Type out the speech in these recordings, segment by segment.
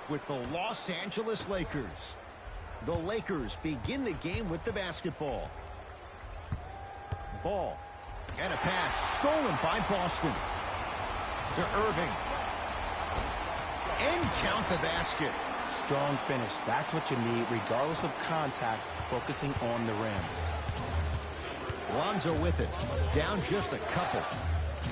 with the Los Angeles Lakers. The Lakers begin the game with the basketball. Ball. And a pass stolen by Boston. To Irving. And count the basket. Strong finish. That's what you need, regardless of contact, focusing on the rim. Lonzo with it. Down just a couple.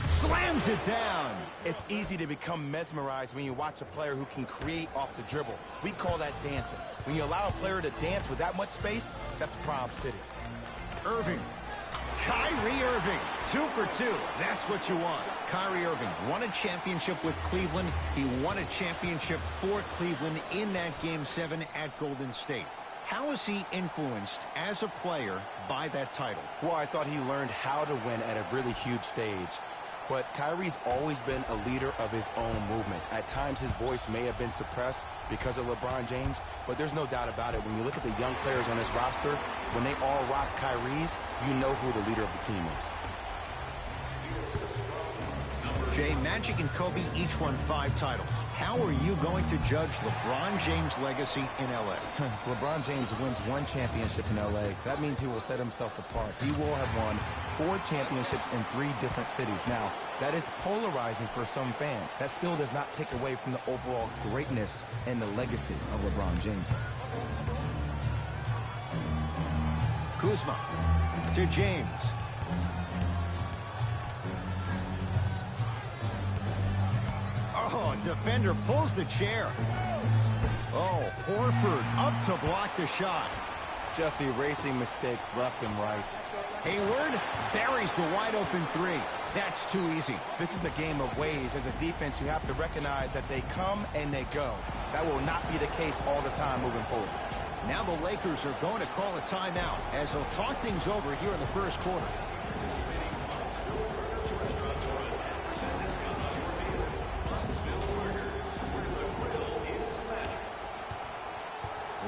Slams it down. It's easy to become mesmerized when you watch a player who can create off the dribble. We call that dancing. When you allow a player to dance with that much space, that's Prob City. Irving. Kyrie Irving, 2 for 2. That's what you want. Kyrie Irving won a championship with Cleveland. He won a championship for Cleveland in that Game 7 at Golden State. How is he influenced as a player by that title? Well, I thought he learned how to win at a really huge stage. But Kyrie's always been a leader of his own movement. At times, his voice may have been suppressed because of LeBron James, but there's no doubt about it. When you look at the young players on this roster, when they all rock Kyrie's, you know who the leader of the team is. Jay, Magic and Kobe each won 5 titles. How are you going to judge LeBron James' legacy in L.A.? LeBron James wins 1 championship in L.A. That means he will set himself apart. He will have won 4 championships in 3 different cities. Now, that is polarizing for some fans. That still does not take away from the overall greatness and the legacy of LeBron James. Kuzma to James. Oh, defender pulls the chair. Oh, Horford up to block the shot. Just erasing mistakes left and right. Hayward buries the wide open 3. That's too easy. This is a game of ways. As a defense, you have to recognize that they come and they go. That will not be the case all the time moving forward. Now the Lakers are going to call a timeout as they'll talk things over here in the first quarter.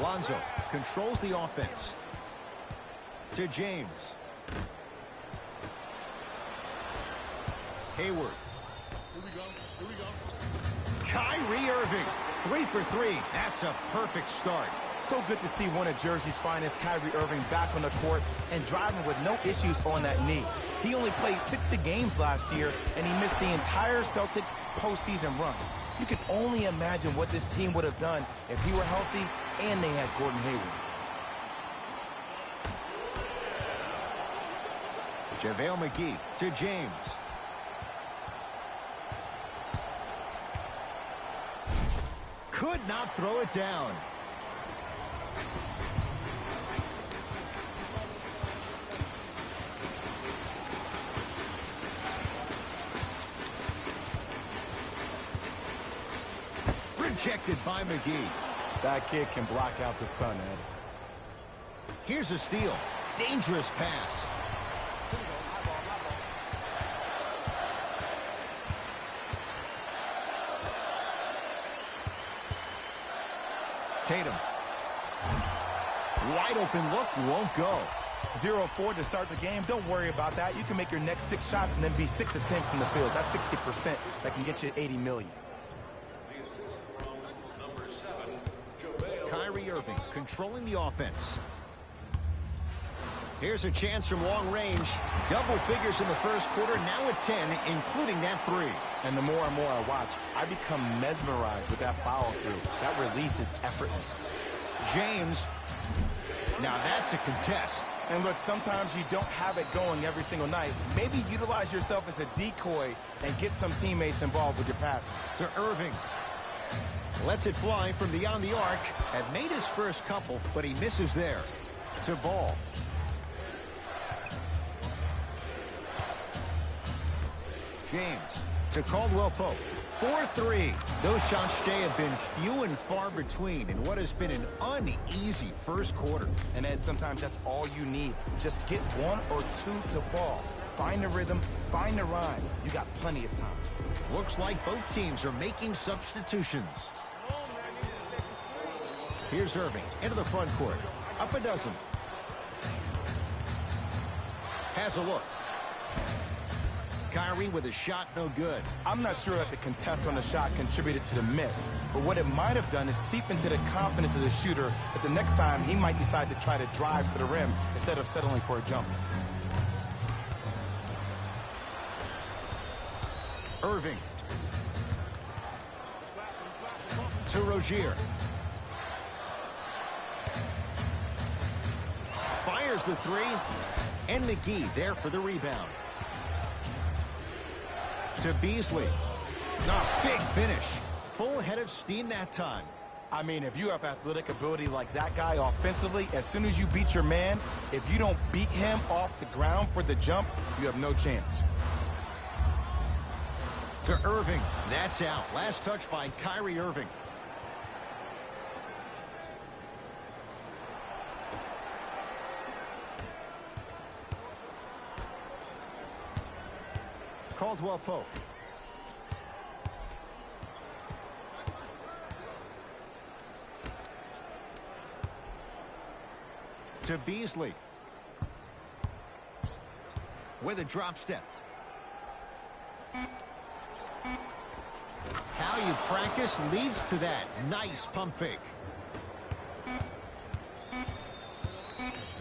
Lonzo controls the offense. To James. Hayward. Here we go. Kyrie Irving. 3 for 3. That's a perfect start. So good to see one of Jersey's finest, Kyrie Irving, back on the court and driving with no issues on that knee. He only played 60 games last year, and he missed the entire Celtics postseason run. You can only imagine what this team would have done if he were healthy and they had Gordon Hayward. JaVale McGee to James. Could not throw it down. Rejected by McGee. That kid can block out the sun, Ed. Here's a steal. Dangerous pass. Tatum. Wide open look, won't go. 0-4 to start the game. Don't worry about that. You can make your next 6 shots and then be 6 of 10 from the field. That's 60%. That can get you $80 million. Kyrie Irving controlling the offense. Here's a chance from long range. Double figures in the first quarter, now at 10, including that 3. And the more and more I watch, I become mesmerized with that follow-through. That release is effortless. James. Now that's a contest. And look, sometimes you don't have it going every single night. Maybe utilize yourself as a decoy and get some teammates involved with your passing. To Irving. Lets it fly from beyond the arc. Had made his first couple, but he misses there. To Ball. James to Caldwell Pope. 4-3. Those shots, Jay, have been few and far between in what has been an uneasy first quarter. And Ed, sometimes that's all you need. Just get 1 or 2 to fall. Find the rhythm, find the rhyme. You got plenty of time. Looks like both teams are making substitutions. Here's Irving into the front court. Up a dozen. Has a look. Kyrie with a shot no good. I'm not sure that the contest on the shot contributed to the miss, but what it might have done is seep into the confidence of the shooter that the next time he might decide to try to drive to the rim instead of settling for a jump. Irving. To Rozier. Fires the three. And McGee there for the rebound. To Beasley. Big finish. Full head of steam that time. I mean, if you have athletic ability like that guy offensively, as soon as you beat your man, if you don't beat him off the ground for the jump, you have no chance. To Irving. That's out. Last touch by Kyrie Irving. Caldwell Pope. To Beasley. With a drop step. How you practice leads to that. Nice pump fake.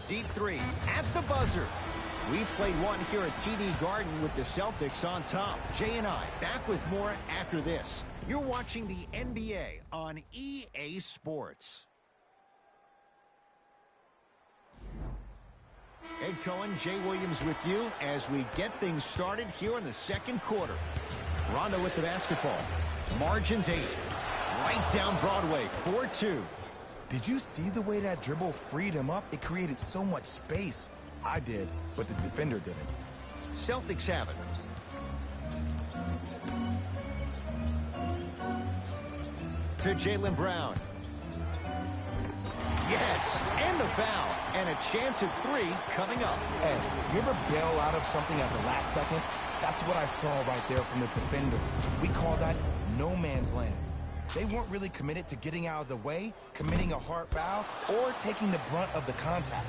Deep three at the buzzer. We played one here at TD Garden with the Celtics on top. Jay and I back with more after this. You're watching the NBA on EA Sports. Ed Cohen, Jay Williams with you as we get things started here in the second quarter. Rondo with the basketball. Margins 8. Right down Broadway, 4-2. Did you see the way that dribble freed him up? It created so much space. I did, but the defender didn't. Celtics have it. To Jaylen Brown. Yes, and the foul. And a chance at 3 coming up. Hey, you ever bail out of something at the last second? That's what I saw right there from the defender. We call that no man's land. They weren't really committed to getting out of the way, committing a hard foul, or taking the brunt of the contact.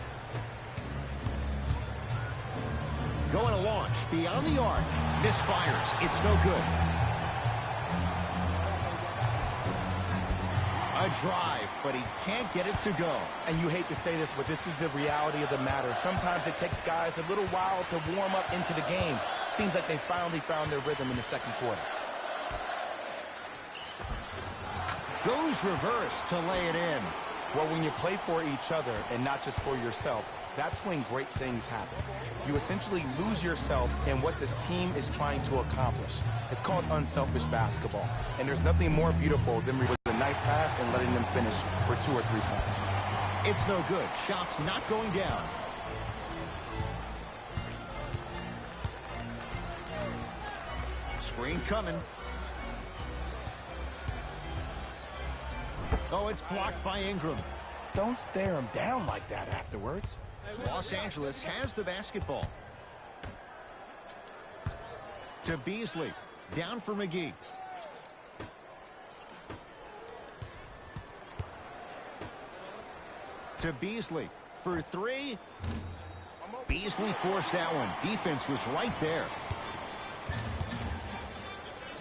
Going to launch beyond the arc. Misfires. It's no good. A drive, but he can't get it to go. And you hate to say this, but this is the reality of the matter. Sometimes it takes guys a little while to warm up into the game. Seems like they finally found their rhythm in the second quarter. Goes reverse to lay it in. Well, when you play for each other and not just for yourself, that's when great things happen. You essentially lose yourself in what the team is trying to accomplish. It's called unselfish basketball. And there's nothing more beautiful than with a nice pass and letting them finish for 2 or 3 points. It's no good. Shots not going down. Screen coming. Oh, it's blocked by Ingram. Don't stare him down like that afterwards. Los Angeles has the basketball. To Beasley. Down for McGee. To Beasley for 3. Beasley forced that one. Defense was right there.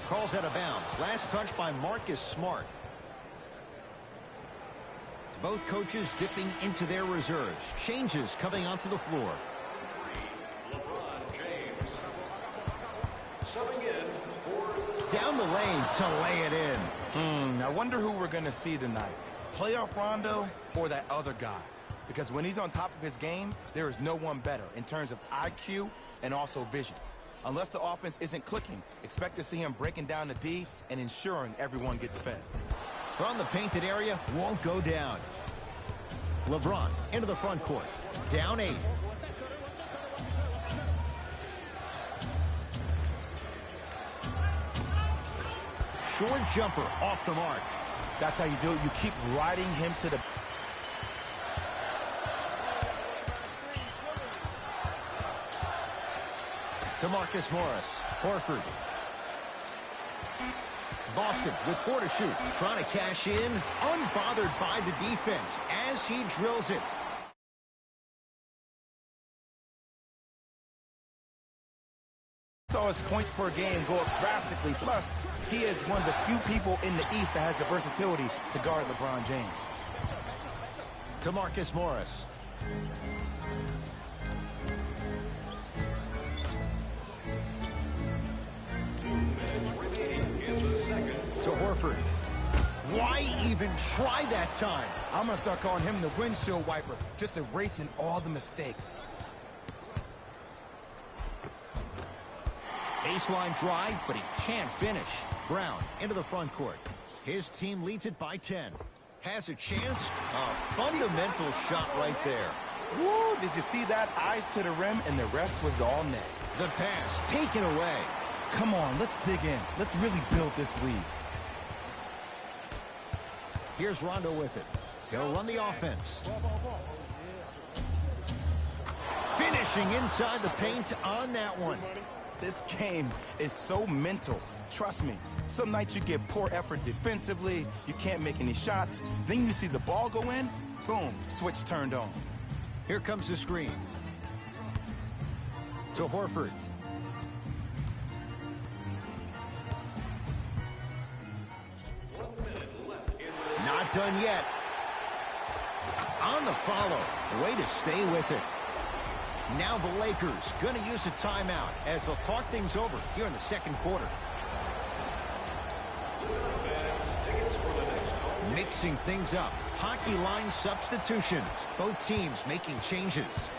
Calls out of bounds. Last touch by Marcus Smart. Both coaches dipping into their reserves. Changes coming onto the floor. LeBron James. Subbing in for... Down the lane to lay it in. I wonder who we're going to see tonight. Playoff Rondo or that other guy? Because when he's on top of his game, there is no one better in terms of IQ and also vision. Unless the offense isn't clicking, expect to see him breaking down the D and ensuring everyone gets fed. From the painted area, won't go down. LeBron into the front court. Down 8. Short jumper off the mark. That's how you do it. You keep riding him to the... To Marcus Morris. Horford. Boston with 4 to shoot. Trying to cash in. Unbothered by the defense as he drills it. saw his points per game go up drastically. Plus, he is one of the few people in the East that has the versatility to guard LeBron James. To Marcus Morris. To Horford. Why even try that time? I'm going to start calling him the windshield wiper, just erasing all the mistakes. Baseline drive, but he can't finish. Brown into the front court. His team leads it by 10. Has a chance. A fundamental shot right there. Woo! Did you see that? Eyes to the rim, and the rest was all net. The pass taken away. Come on, let's dig in. Let's really build this lead. Here's Rondo with it. He'll run the offense. Finishing inside the paint on that one. This game is so mental. Trust me, some nights you get poor effort defensively, you can't make any shots, then you see the ball go in, boom, switch turned on. Here comes the screen. To Horford. Not done yet. On the follow. Way to stay with it. Now the Lakers going to use a timeout as they'll talk things over here in the second quarter. Mixing things up. Hockey line substitutions. Both teams making changes.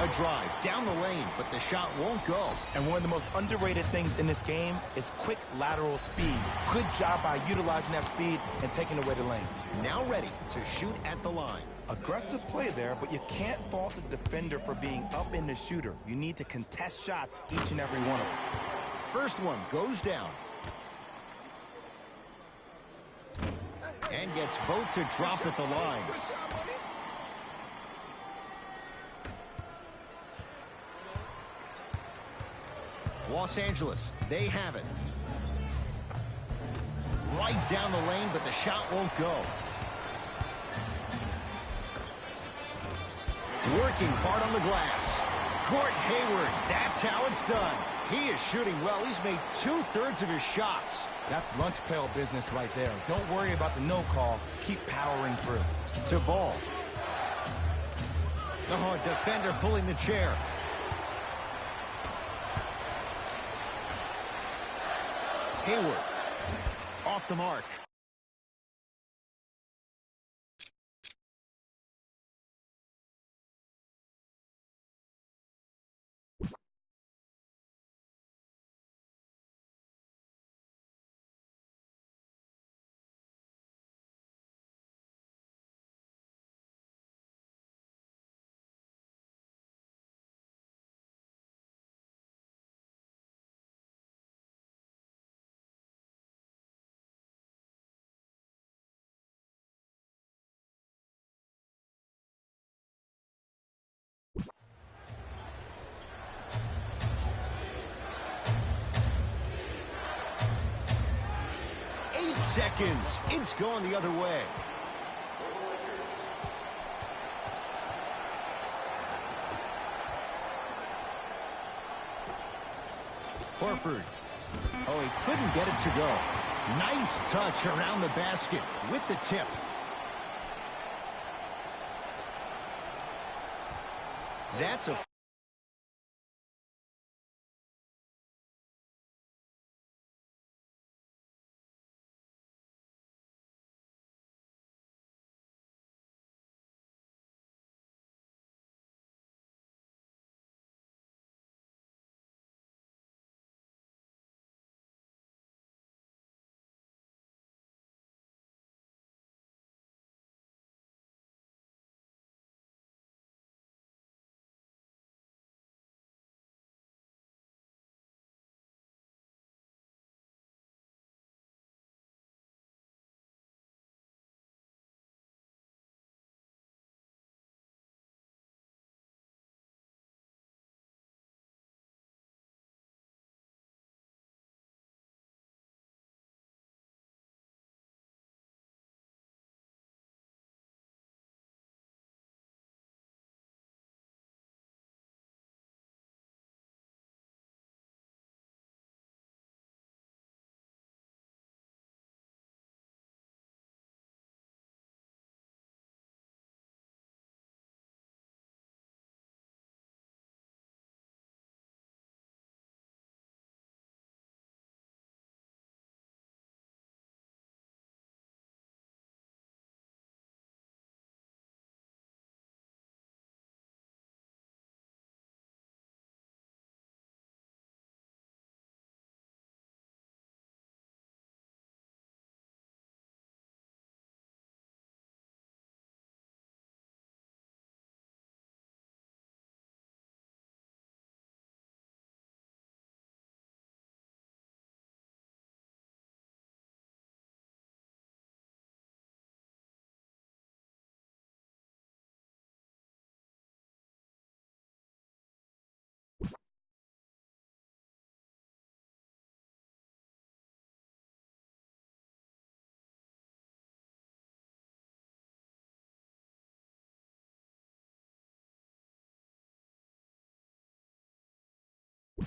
A drive down the lane, but the shot won't go. And one of the most underrated things in this game is quick lateral speed. Good job by utilizing that speed and taking away the lane. Now ready to shoot at the line. Aggressive play there, but you can't fault the defender for being up in the shooter. You need to contest shots each and every one of them. First one goes down. And gets both to drop at the line. Los Angeles, they have it. Right down the lane, but the shot won't go. Working hard on the glass. Court Hayward, that's how it's done. He is shooting well. He's made 2/3 of his shots. That's lunch pail business right there. Don't worry about the no call. Keep powering through. To Ball. Oh, defender pulling the chair. Hayward. Off the mark. Seconds. It's going the other way. Horford. Oh, he couldn't get it to go. Nice touch around the basket with the tip. That's a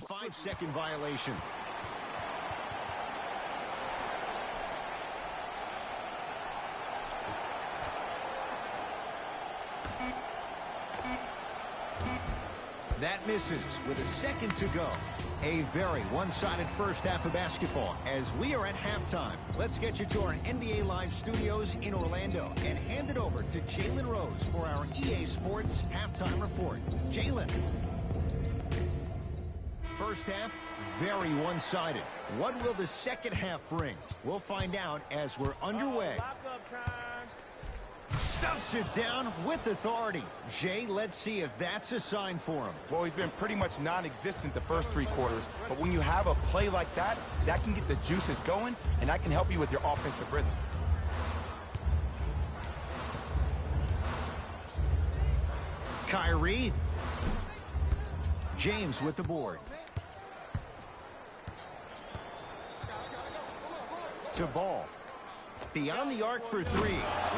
5-second violation. That misses with a second to go. A very one-sided first half of basketball as we are at halftime. Let's get you to our NBA Live studios in Orlando and hand it over to Jalen Rose for our EA Sports halftime report. Jalen. First half, very one-sided. What will the second half bring? We'll find out as we're underway. Stuffs it down with authority. Jay, let's see if that's a sign for him. Well, he's been pretty much non-existent the first 3 quarters, but when you have a play like that, that can get the juices going, and that can help you with your offensive rhythm. Kyrie. James with the board. To Ball. Beyond the arc for 3.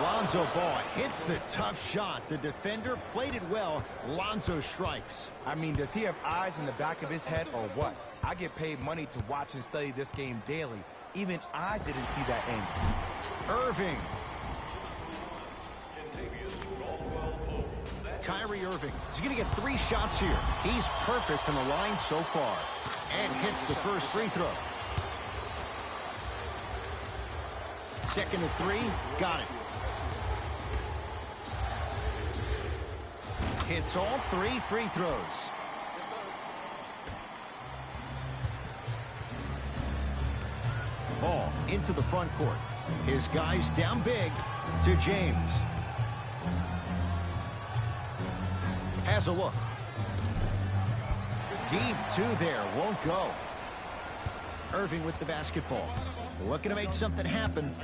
Lonzo Ball hits the tough shot. The defender played it well. Lonzo strikes. I mean, does he have eyes in the back of his head or what? I get paid money to watch and study this game daily. Even I didn't see that angle. Irving. Kyrie Irving. He's going to get 3 shots here. He's perfect from the line so far. And hits the first free throw. Second to 3, got it. Hits all 3 free throws. Ball into the front court. His guys down big to James. Has a look. Deep 2 there, won't go. Irving with the basketball. Looking to make something happen.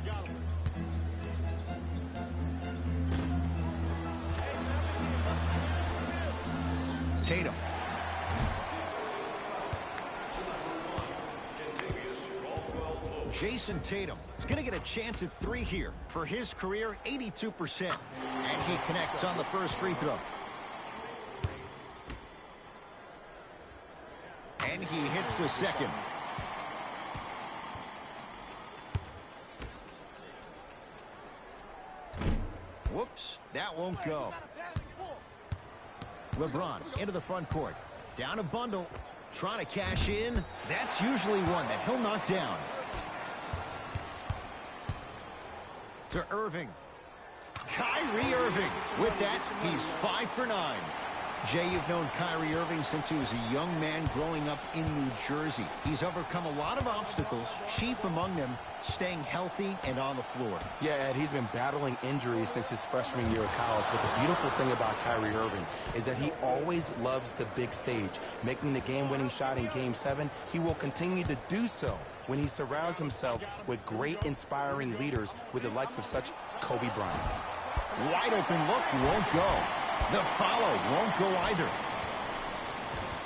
Tatum. Jason Tatum is going to get a chance at 3 here. For his career, 82%. And he connects on the first free throw. And he hits the second. Whoops, that won't go. LeBron into the front court. Down a bundle. Trying to cash in. That's usually one that he'll knock down. To Irving. Kyrie Irving. With that, he's 5 for 9. Jay, you've known Kyrie Irving since he was a young man growing up in New Jersey. He's overcome a lot of obstacles, chief among them staying healthy and on the floor. Yeah, Ed, he's been battling injuries since his freshman year of college. But the beautiful thing about Kyrie Irving is that he always loves the big stage. Making the game-winning shot in Game 7, he will continue to do so when he surrounds himself with great, inspiring leaders with the likes of such Kobe Bryant. Wide open look, won't go. The follow won't go either.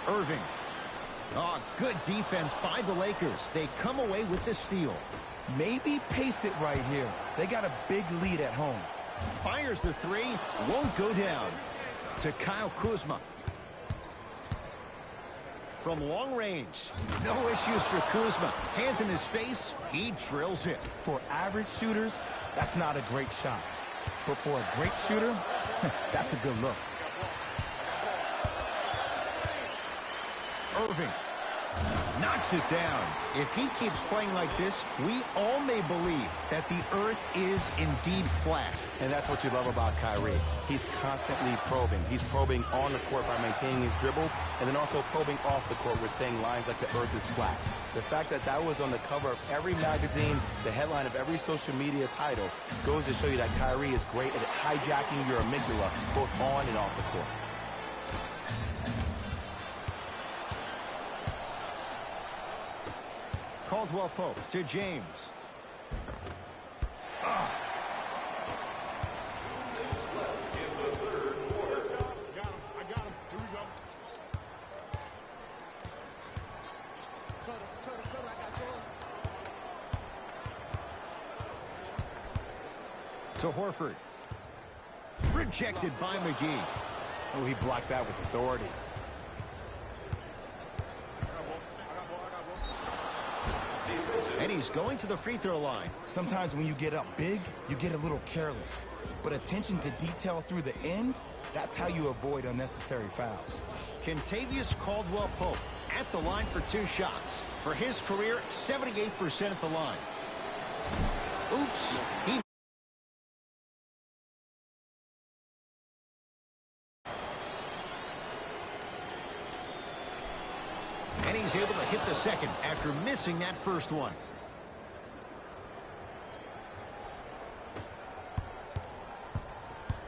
Irving. Oh, good defense by the Lakers. They come away with the steal. Maybe pace it right here. They got a big lead at home. Fires the 3, won't go down. To Kyle Kuzma. From long range. No issues for Kuzma. Hand in his face, he drills it. For average shooters, that's not a great shot. But for a great shooter, that's a good look. Irving knocks it down. If he keeps playing like this, we all may believe that the earth is indeed flat. And that's what you love about Kyrie. He's constantly probing. He's probing on the court by maintaining his dribble, and then also probing off the court with saying lines like the earth is flat. The fact that that was on the cover of every magazine, the headline of every social media title, goes to show you that Kyrie is great at hijacking your amygdala both on and off the court. Caldwell Pope to James. I got him. Here we go. Cutter, I got yours. To Horford. Rejected by McGee. Oh, he blocked that with authority. And he's going to the free throw line. Sometimes when you get up big, you get a little careless. But attention to detail through the end, that's how you avoid unnecessary fouls. Kentavious Caldwell-Pope at the line for 2 shots. For his career, 78% at the line. Oops. And he's able to hit the second after missing that first one.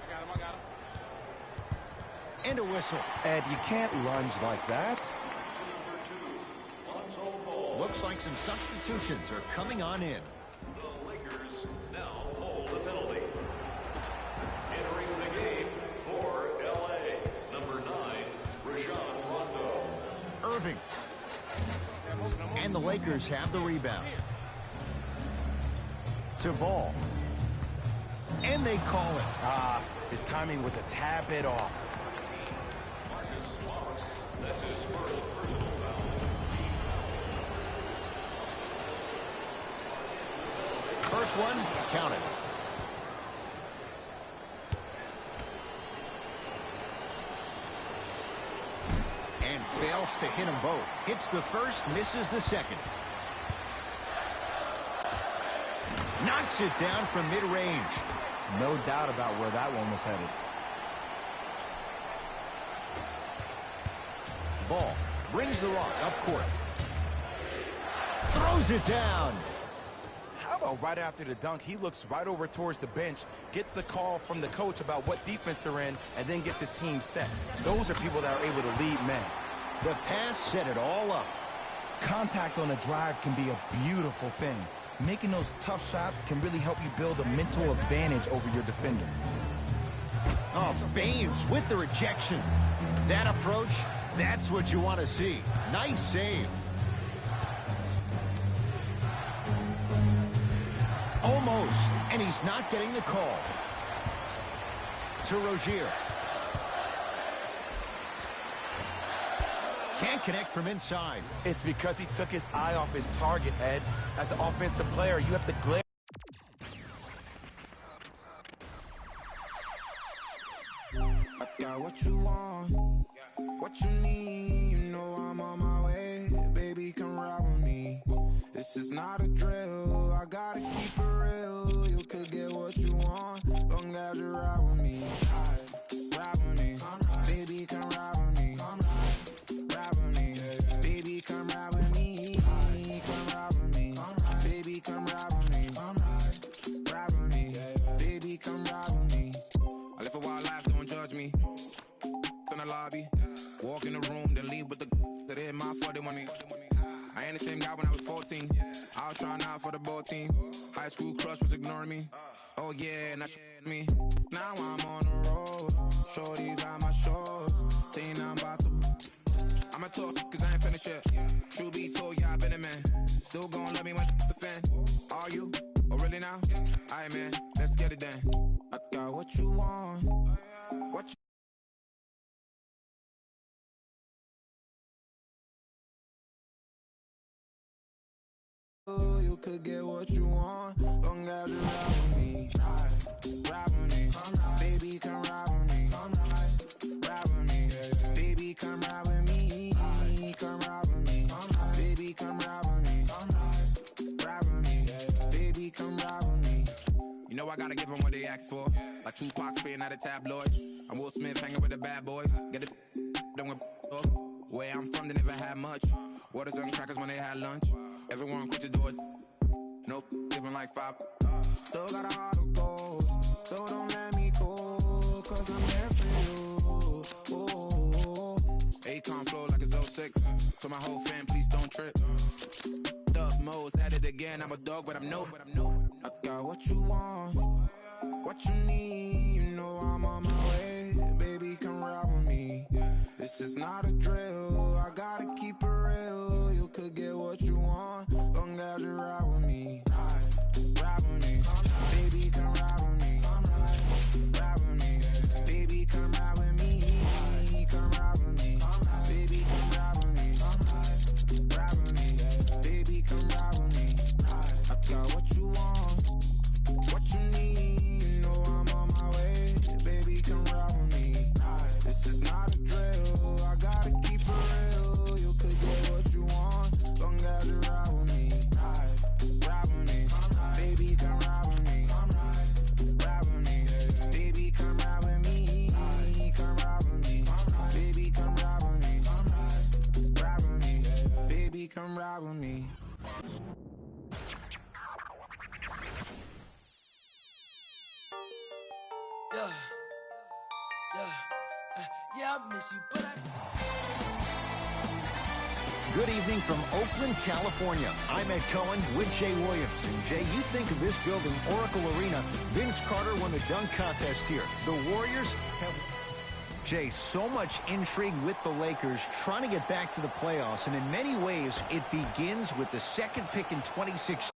I got him. And a whistle. Ed, you can't lunge like that. Looks like some substitutions are coming on in. The Lakers now hold a penalty. Entering the game for L.A., number 9, Rajon Rondo. Irving. And the Lakers have the rebound. To Ball. And they call it. His timing was a tad bit off. Marcus Morris, that's his first personal foul. First one, counted. And fails to hit them both. Hits the first, misses the second. Knocks it down from mid-range. No doubt about where that one was headed. Ball brings the rock up court. Throws it down. How about right after the dunk, he looks right over towards the bench, gets a call from the coach about what defense they're in, and then gets his team set. Those are people that are able to lead men. The pass set it all up. Contact on a drive can be a beautiful thing. Making those tough shots can really help you build a mental advantage over your defender. Oh, Baines with the rejection. That approach, that's what you want to see. Nice save. Almost, and he's not getting the call. To Rozier. Can't connect from inside. It's because he took his eye off his target, Ed. As an offensive player, you have to glare. I got what you want, what you need. You know I'm on my way. Baby, come ride with me. This is not a drill. I gotta keep it real. You could get what you want, long as you ride with me. Ride with me. Baby, come ride with me. Ride with me. Baby, come ride with me. Come ride with me. Baby, come ride with me. Ride with me. Baby, come ride with me. I live a wild life, don't judge me. In the lobby, walk in the room, then leave with the that in my fault, they want me. I ain't the same guy when I was 14. I was trying out for the ball team. High school crush was ignoring me. Oh yeah, now me. Now I'm on the road. Shorties on my shores. Saying I'm about to. I'ma talk cause I ain't finished yet. True be told, yeah, I been a man. Still gon' love me when the fan. Are you? Oh really now? Aight man, let's get it done. I got what you want. What you You could get what you want, long as you ride with me. Ride with me. Baby, come ride with me. Ride with me. Baby, come ride with me. Come ride with me. Baby, come ride with me. Ride with me. Baby, come ride with me. You know I gotta give them what they ask for. Like Tupac spitting out of tabloids. I'm Will Smith hanging with the bad boys. Get it done with where I'm from, they never had much. Waters and crackers when they had lunch. Everyone quit to do it. No giving like 5. Still got a heart of gold, so don't let me go, cause I'm there for you. Oh, Akon flow like it's 06. To my whole fam, please don't trip. Dub modes at it again. I'm a dog, but I'm no. I got what you want, what you need. You know I'm on my way. Baby, come ride with me. This is not a drill. I gotta keep it real. You could get what you want, long as you ride with me. Ride with me. Baby, come ride with me. Ride with me. Baby, come ride with me. Come ride with me. Baby, come ride with me. Ride with me. Baby, come ride with me. ride with me. Yeah, I miss you, but Good evening from Oakland, California. I'm Ed Cohen with Jay Williams. And Jay, you think of this building, Oracle Arena. Vince Carter won the dunk contest here. The Warriors have... Jay, so much intrigue with the Lakers trying to get back to the playoffs. And in many ways, it begins with the second pick in 2016.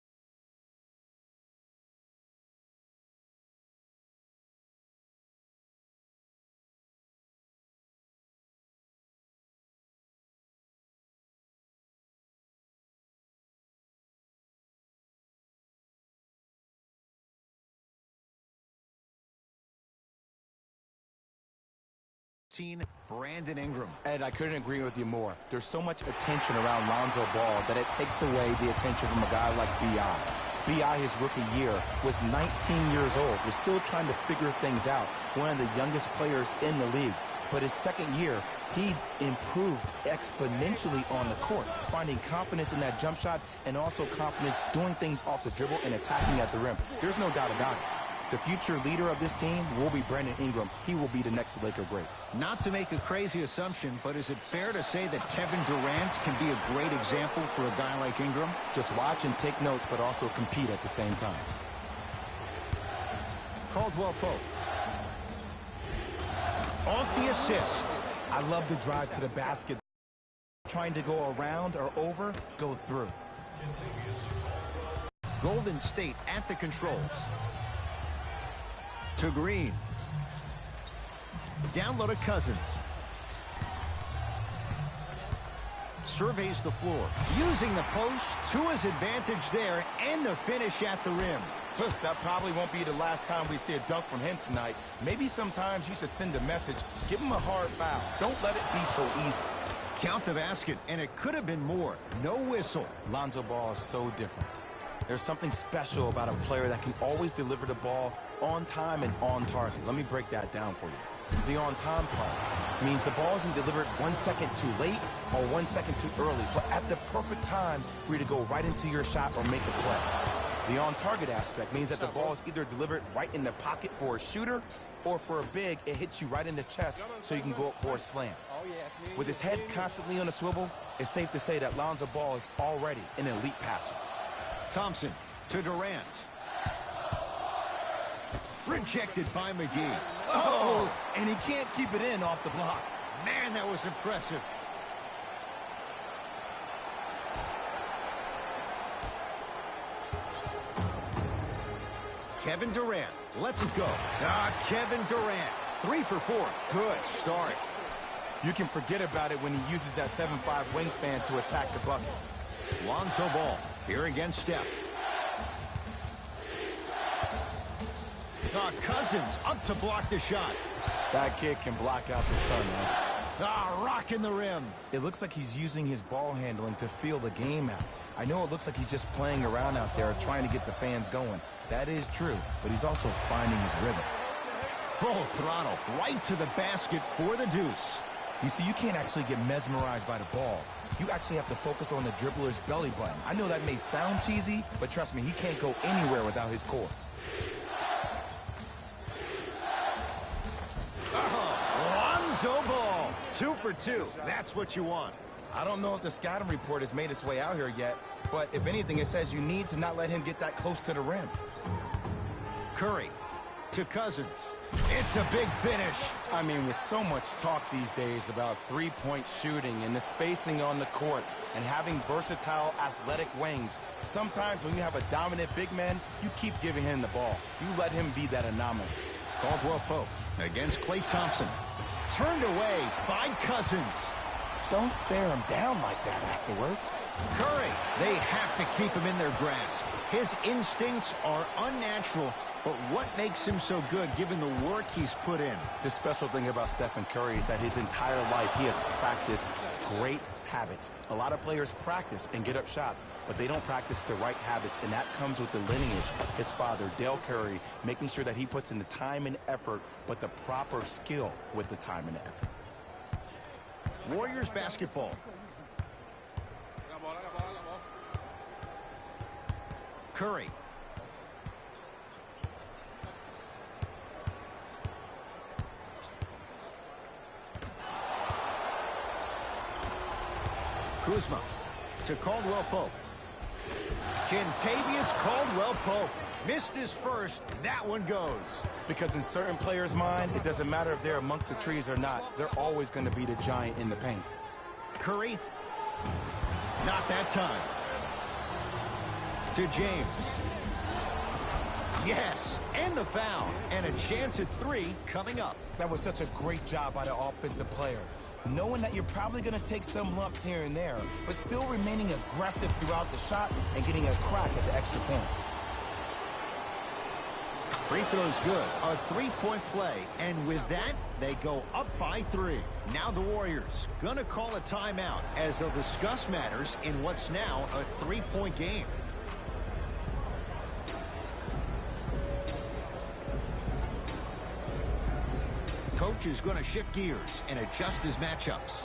Brandon Ingram. Ed, I couldn't agree with you more. There's so much attention around Lonzo Ball that it takes away the attention from a guy like B.I. B.I., his rookie year, was 19 years old, was still trying to figure things out, one of the youngest players in the league. But his second year, he improved exponentially on the court, finding confidence in that jump shot and also confidence doing things off the dribble and attacking at the rim. There's no doubt about it. The future leader of this team will be Brandon Ingram. He will be the next Laker great. Not to make a crazy assumption, but is it fair to say that Kevin Durant can be a great example for a guy like Ingram? Just watch and take notes, but also compete at the same time. Caldwell Pope. Off the assist. I love the drive to the basket. Trying to go around or over, go through. Golden State at the controls. To Green. Down low to Cousins. Surveys the floor. Using the post to his advantage there, and the finish at the rim. That probably won't be the last time we see a dunk from him tonight. Maybe sometimes you should send a message. Give him a hard foul. Don't let it be so easy. Count the basket, and it could have been more. No whistle. Lonzo Ball is so different. There's something special about a player that can always deliver the ball on time and on target. Let me break that down for you. The on-time part means the ball isn't delivered 1 second too late or 1 second too early, but at the perfect time for you to go right into your shot or make a play. The on-target aspect means that the ball is either delivered right in the pocket for a shooter, or for a big, it hits you right in the chest so you can go up for a slam. With his head constantly on a swivel, it's safe to say that Lonzo Ball is already an elite passer. Thompson to Durant. Rejected by McGee. Oh, and he can't keep it in off the block. Man, that was impressive. Kevin Durant lets it go. Kevin Durant, 3 for 4. Good start. You can forget about it when he uses that 7'5" wingspan to attack the bucket. Lonzo Ball here against Steph. Cousins up to block the shot. That kid can block out the sun, man. Rocking the rim. It looks like he's using his ball handling to feel the game out. I know it looks like he's just playing around out there trying to get the fans going. That is true, but he's also finding his rhythm. Full throttle, right to the basket for the deuce. You see, you can't actually get mesmerized by the ball. You actually have to focus on the dribbler's belly button. I know that may sound cheesy, but trust me, he can't go anywhere without his core. Lonzo Ball, 2 for 2. That's what you want. I don't know if the scouting report has made its way out here yet, but if anything, it says you need to not let him get that close to the rim. Curry to Cousins. It's a big finish. I mean, with so much talk these days about three-point shooting and the spacing on the court and having versatile athletic wings, sometimes when you have a dominant big man, you keep giving him the ball. You let him be that anomaly. Caldwell Pope against Klay Thompson. Turned away by Cousins. Don't stare him down like that afterwards. Curry, they have to keep him in their grasp. His instincts are unnatural, but what makes him so good given the work he's put in? The special thing about Stephen Curry is that his entire life he has practiced great habits. A lot of players practice and get up shots, but they don't practice the right habits, and that comes with the lineage. His father, Dale Curry, making sure that he puts in the time and effort, but the proper skill with the time and the effort. Warriors basketball. Curry. Kuzma to Caldwell Pope. Kentavious Caldwell Pope missed his first. That one goes. Because in certain players' mind, it doesn't matter if they're amongst the trees or not. They're always going to be the giant in the paint. Curry. Not that time. To James. Yes, and the foul. And a chance at 3 coming up. That was such a great job by the offensive player. Knowing that you're probably going to take some lumps here and there, but still remaining aggressive throughout the shot and getting a crack at the extra point. Free throw's good. A 3-point play. And with that, they go up by 3. Now the Warriors going to call a timeout as they'll discuss matters in what's now a 3-point game. Coach is going to shift gears and adjust his matchups.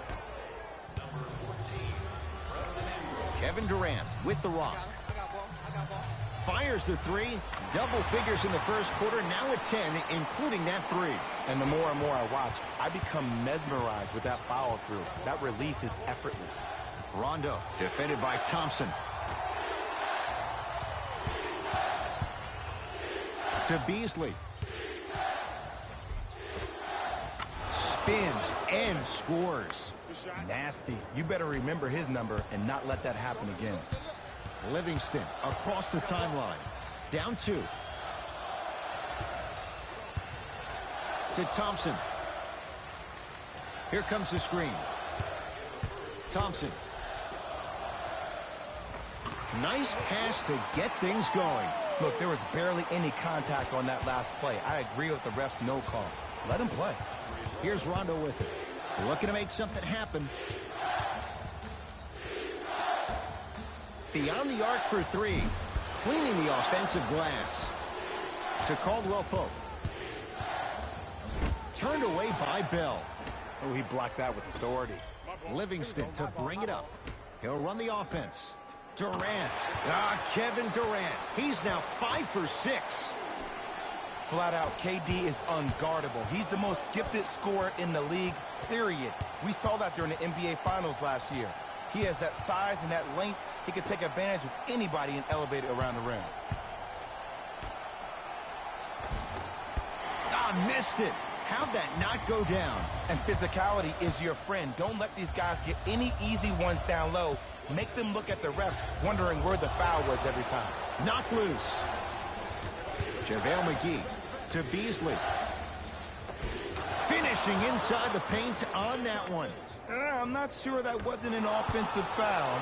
Kevin Durant with the rock. I got ball. Fires the 3. Double figures in the first quarter, now at 10, including that 3. And the more and more I watch, I become mesmerized with that follow-through. That release is effortless. Rondo defended by Thompson. To Beasley. Spins and scores. Nasty. You better remember his number and not let that happen again. Livingston across the timeline. Down 2. To Thompson. Here comes the screen. Thompson. Nice pass to get things going. Look, there was barely any contact on that last play. I agree with the ref's no call. Let him play. Here's Rondo with it. Looking to make something happen. Beyond the arc for 3. Cleaning the offensive glass. To Caldwell Pope. Turned away by Bell. Oh, he blocked that with authority. Livingston to bring it up. He'll run the offense. Durant. Kevin Durant. He's now 5 for 6. Flat out, KD is unguardable. He's the most gifted scorer in the league, period. We saw that during the NBA Finals last year. He has that size and that length. He can take advantage of anybody and elevate it around the rim. Missed it. How'd that not go down? And physicality is your friend. Don't let these guys get any easy ones down low. Make them look at the refs, wondering where the foul was every time. Knocked loose. JaVale McGee to Beasley. Finishing inside the paint on that one. I'm not sure that wasn't an offensive foul.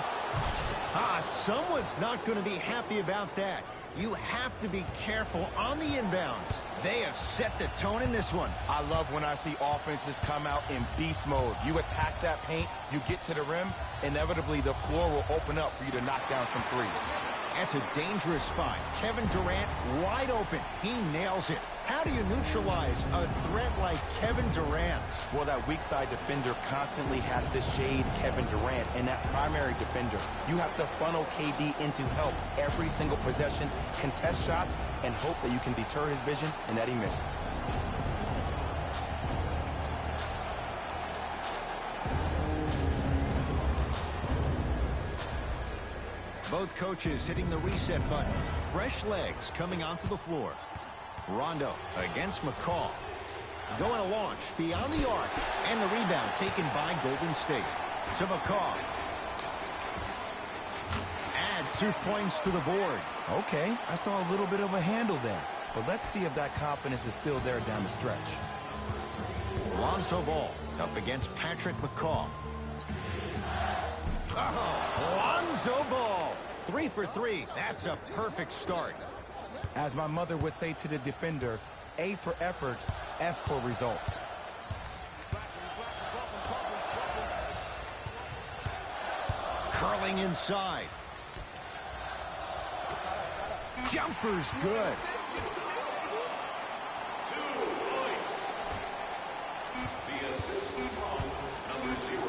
Someone's not going to be happy about that. You have to be careful on the inbounds. They have set the tone in this one. I love when I see offenses come out in beast mode. You attack that paint, you get to the rim, inevitably the floor will open up for you to knock down some threes. That's a dangerous spot. Kevin Durant wide open. He nails it. How do you neutralize a threat like Kevin Durant? Well, that weak side defender constantly has to shade Kevin Durant, and that primary defender, you have to funnel KD into help every single possession, contest shots, and hope that you can deter his vision and that he misses. Both coaches hitting the reset button. Fresh legs coming onto the floor. Rondo against McCaw. Going to launch beyond the arc. And the rebound taken by Golden State. To McCaw. Add 2 points to the board. Okay, I saw a little bit of a handle there. But let's see if that confidence is still there down the stretch. Lonzo Ball up against Patrick McCaw. Lonzo Ball. 3 for 3. That's a perfect start. As my mother would say to the defender, A for effort, F for results. Curling inside. Jumper's good. 2 points. The assist from number 0,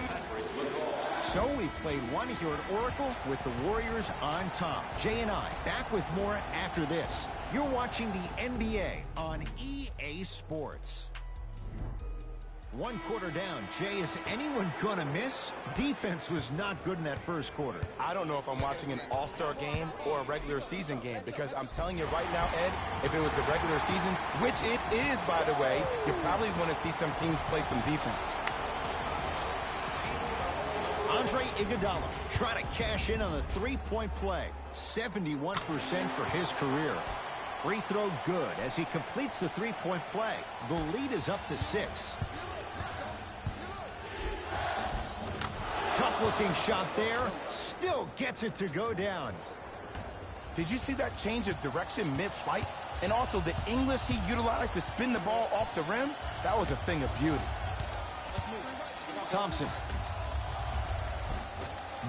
Patrick McCaw. So we played one here at Oracle with the Warriors on top. Jay and I back with more after this. You're watching the NBA on EA Sports. 1 quarter down. Jay, is anyone gonna miss? Defense was not good in that first quarter. I don't know if I'm watching an all-star game or a regular season game, because I'm telling you right now, Ed, if it was the regular season, which it is, by the way, you probably want to see some teams play some defense. Andre Iguodala trying to cash in on the three-point play. 71% for his career. Free throw good as he completes the three-point play. The lead is up to 6. Tough-looking shot there. Still gets it to go down. Did you see that change of direction mid-flight? And also the English he utilized to spin the ball off the rim? That was a thing of beauty. Thompson.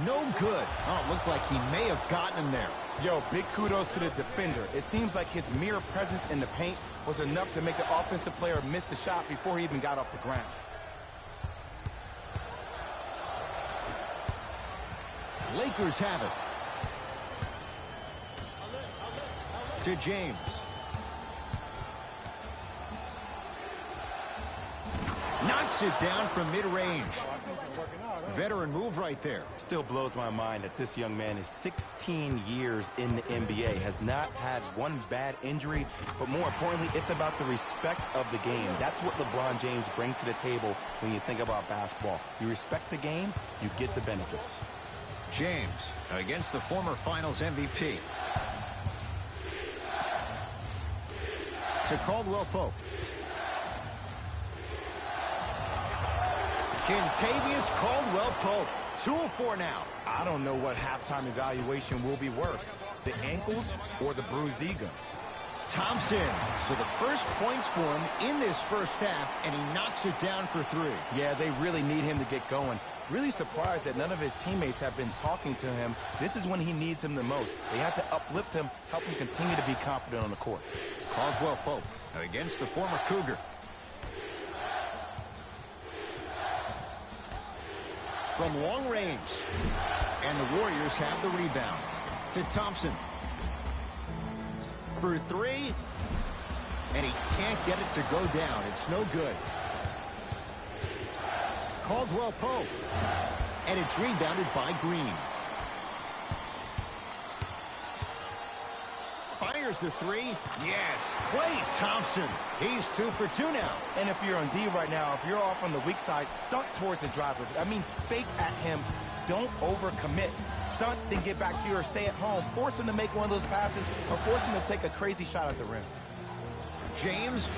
No good. Oh, it looked like he may have gotten him there. Yo, big kudos to the defender. It seems like his mere presence in the paint was enough to make the offensive player miss the shot before he even got off the ground. Lakers have it. To James. Knocks it down from mid-range. Veteran move right there. Still blows my mind that this young man is 16 years in the NBA, has not had one bad injury, but more importantly, it's about the respect of the game. That's what LeBron James brings to the table when you think about basketball. You respect the game, you get the benefits. James against the former Finals MVP. To Caldwell Pope. Kentavious Caldwell Pope. 2 of 4 now. I don't know what halftime evaluation will be worse, the ankles or the bruised ego. Thompson. So the first points for him in this first half, and he knocks it down for 3. Yeah, they really need him to get going. Really surprised that none of his teammates have been talking to him. This is when he needs him the most. They have to uplift him, help him continue to be confident on the court. Caldwell Pope against the former Cougar. From long range. And the Warriors have the rebound. To Thompson. For 3. And he can't get it to go down. It's no good. Caldwell Pope. And it's rebounded by Green. Fires the 3. Yes, Klay Thompson. He's 2 for 2 now. And if you're on D right now, if you're off on the weak side, stunt towards the driver. That means fake at him. Don't overcommit. Stunt, then get back to you, or stay at home. Force him to make one of those passes, or force him to take a crazy shot at the rim. James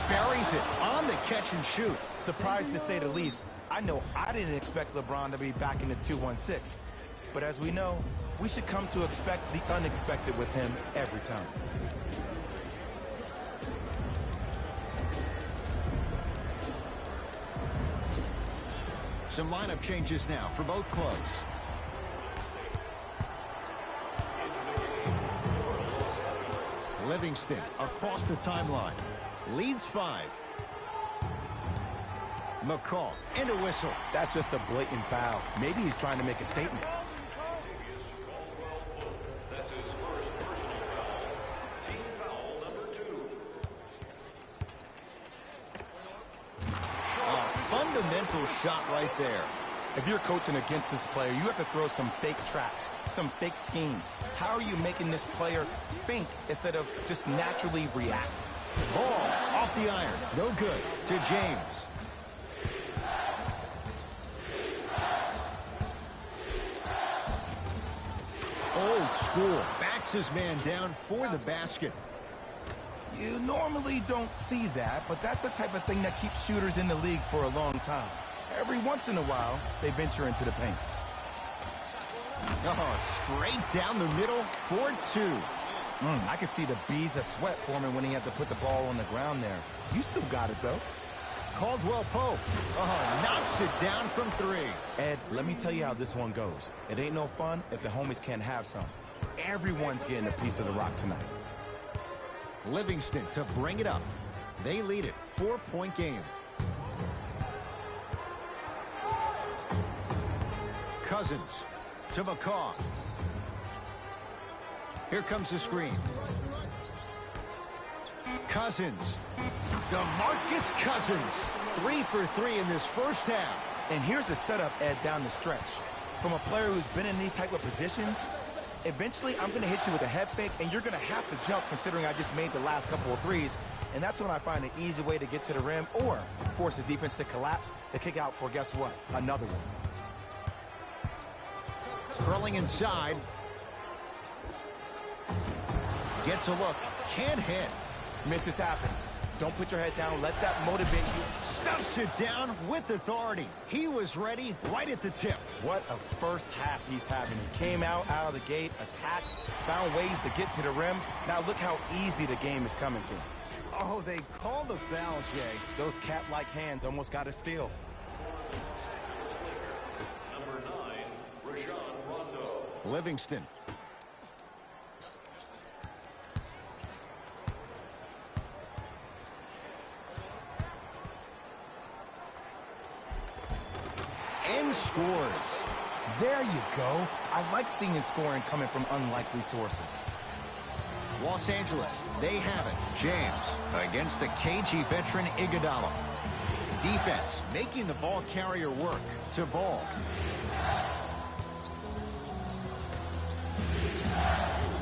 buries it on the catch and shoot. Surprised to say the least. I know I didn't expect LeBron to be back in the 2-1-6. But as we know, we should come to expect the unexpected with him every time. Some lineup changes now for both clubs. Livingston across the timeline. Leads 5. McCall and a whistle. That's just a blatant foul. Maybe he's trying to make a statement. That's his first personal foul. Team foul number 2. A fundamental shot right there. If you're coaching against this player, you have to throw some fake traps, some fake schemes. How are you making this player think instead of just naturally react? Ball off the iron. No good. To James. Old school. Backs his man down for the basket. You normally don't see that, but that's the type of thing that keeps shooters in the league for a long time. Every once in a while, they venture into the paint. Oh, straight down the middle for 2. I could see the beads of sweat forming when he had to put the ball on the ground there. You still got it, though. Caldwell Pope. Knocks it down from 3. Ed, let me tell you how this one goes. It ain't no fun if the homies can't have some. Everyone's getting a piece of the rock tonight. Livingston to bring it up. They lead it. 4-point game. Cousins to McCaw. Here comes the screen. Cousins. DeMarcus Cousins. 3 for 3 in this first half. And here's the setup, Ed, down the stretch. From a player who's been in these type of positions, eventually I'm going to hit you with a head fake, and you're going to have to jump considering I just made the last couple of threes. And that's when I find an easy way to get to the rim or force the defense to collapse to kick out for, guess what, another one. Curling inside. Gets a look. Can't hit. Misses happen. Don't put your head down. Let that motivate you. Stuffs it down with authority. He was ready right at the tip. What a first half he's having. He came out of the gate, attacked, found ways to get to the rim. Now look how easy the game is coming to him. Oh, they called the foul, Jay. Those cat-like hands almost got a steal. Number 9, Rajon Rondo. Livingston. And scores. There you go. I like seeing his scoring coming from unlikely sources. Los Angeles, they have it. James against the KG veteran Iguodala. Defense making the ball carrier work. To Ball.